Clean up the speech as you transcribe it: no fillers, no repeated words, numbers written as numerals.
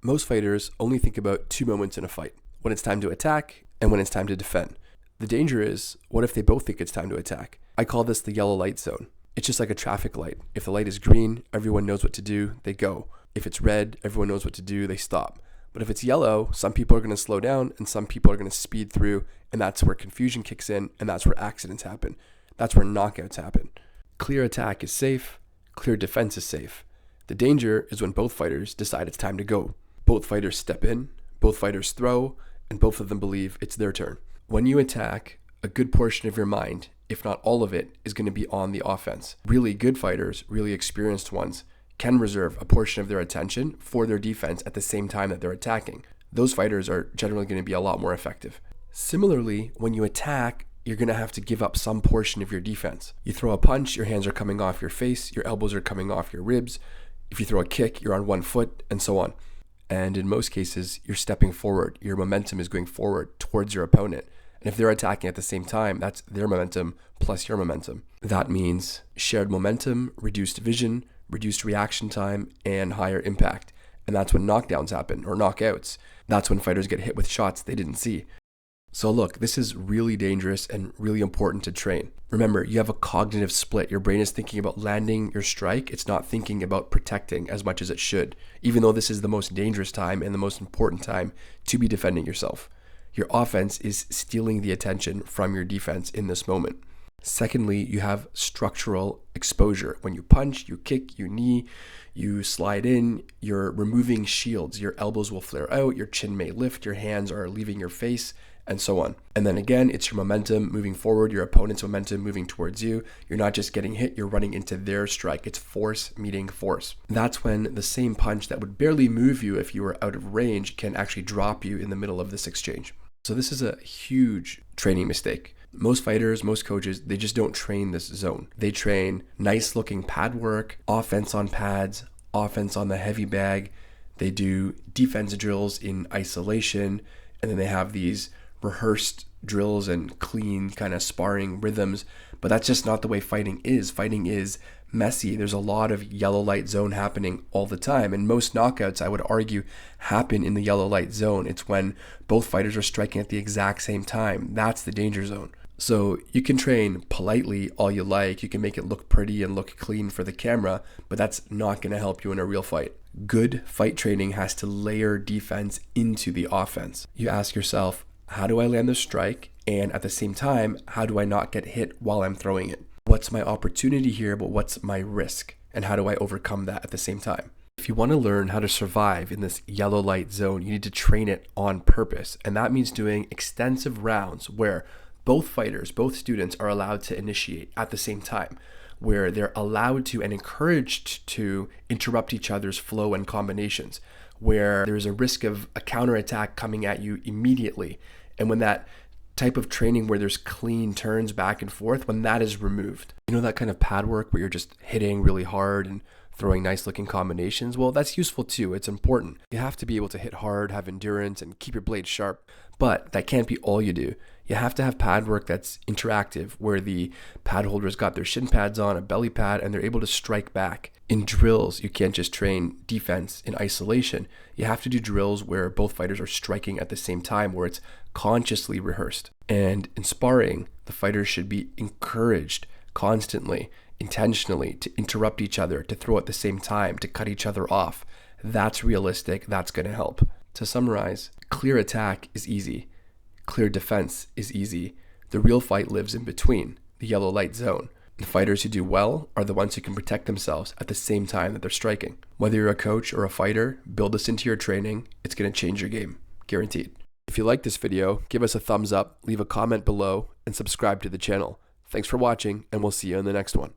Most fighters only think about two moments in a fight: when it's time to attack and when it's time to defend. The danger is, what if they both think it's time to attack? I call this the yellow light zone. It's just like a traffic light. If the light is green, everyone knows what to do, they go. If it's red, everyone knows what to do, they stop. But if it's yellow, some people are going to slow down and some people are going to speed through, and that's where confusion kicks in, and that's where accidents happen. That's where knockouts happen. Clear attack is safe, clear defense is safe. The danger is when both fighters decide it's time to go. Both fighters step in, both fighters throw, and both of them believe it's their turn. When you attack, a good portion of your mind, if not all of it, is going to be on the offense. Really good fighters, really experienced ones, can reserve a portion of their attention for their defense at the same time that they're attacking. Those fighters are generally going to be a lot more effective. Similarly, when you attack, you're going to have to give up some portion of your defense. You throw a punch, your hands are coming off your face, your elbows are coming off your ribs. If you throw a kick, you're on one foot, and so on. And in most cases, you're stepping forward. Your momentum is going forward towards your opponent. And if they're attacking at the same time, that's their momentum plus your momentum. That means shared momentum, reduced vision, reduced reaction time, and higher impact. And that's when knockdowns happen, or knockouts. That's when fighters get hit with shots they didn't see. So look, this is really dangerous and really important to train. Remember, you have a cognitive split. Your brain is thinking about landing your strike. It's not thinking about protecting as much as it should, even though this is the most dangerous time and the most important time to be defending yourself. Your offense is stealing the attention from your defense in this moment. Secondly, you have structural exposure. When you punch, you kick, you knee, you slide in, you're removing shields. Your elbows will flare out, your chin may lift, your hands are leaving your face, and so on. And then again, it's your momentum moving forward, your opponent's momentum moving towards you. You're not just getting hit, you're running into their strike. It's force meeting force. That's when the same punch that would barely move you if you were out of range can actually drop you in the middle of this exchange. So this is a huge training mistake. Most fighters, most coaches, they just don't train this zone. They train nice looking pad work, offense on pads, offense on the heavy bag. They do defense drills in isolation, and then they have these rehearsed drills and clean kind of sparring rhythms. But that's just not the way fighting is. Fighting is messy. There's a lot of yellow light zone happening all the time. And most knockouts, I would argue, happen in the yellow light zone. It's when both fighters are striking at the exact same time. That's the danger zone. So you can train politely all you like. You can make it look pretty and look clean for the camera, but that's not going to help you in a real fight. Good fight training has to layer defense into the offense. You ask yourself, how do I land the strike? And at the same time, how do I not get hit while I'm throwing it? What's my opportunity here, but what's my risk? And how do I overcome that at the same time? If you want to learn how to survive in this yellow light zone, you need to train it on purpose. And that means doing extensive rounds where both fighters, both students are allowed to initiate at the same time, where they're allowed to and encouraged to interrupt each other's flow and combinations, where there's a risk of a counterattack coming at you immediately. And when that type of training where there's clean turns back and forth, when that is removed, you know, that kind of pad work where you're just hitting really hard and throwing nice looking combinations, well, that's useful too. It's important. You have to be able to hit hard, have endurance, and keep your blade sharp. But that can't be all you do. You have to have pad work that's interactive, where the pad holder's got their shin pads on, a belly pad, and they're able to strike back. In drills, you can't just train defense in isolation. You have to do drills where both fighters are striking at the same time, where it's consciously rehearsed. And in sparring, the fighters should be encouraged constantly, intentionally, to interrupt each other, to throw at the same time, to cut each other off. That's realistic. That's going to help. To summarize, clear attack is easy. Clear defense is easy. The real fight lives in between, the yellow light zone. The fighters who do well are the ones who can protect themselves at the same time that they're striking. Whether you're a coach or a fighter, build this into your training. It's going to change your game. Guaranteed. If you like this video, give us a thumbs up, leave a comment below, and subscribe to the channel. Thanks for watching, and we'll see you in the next one.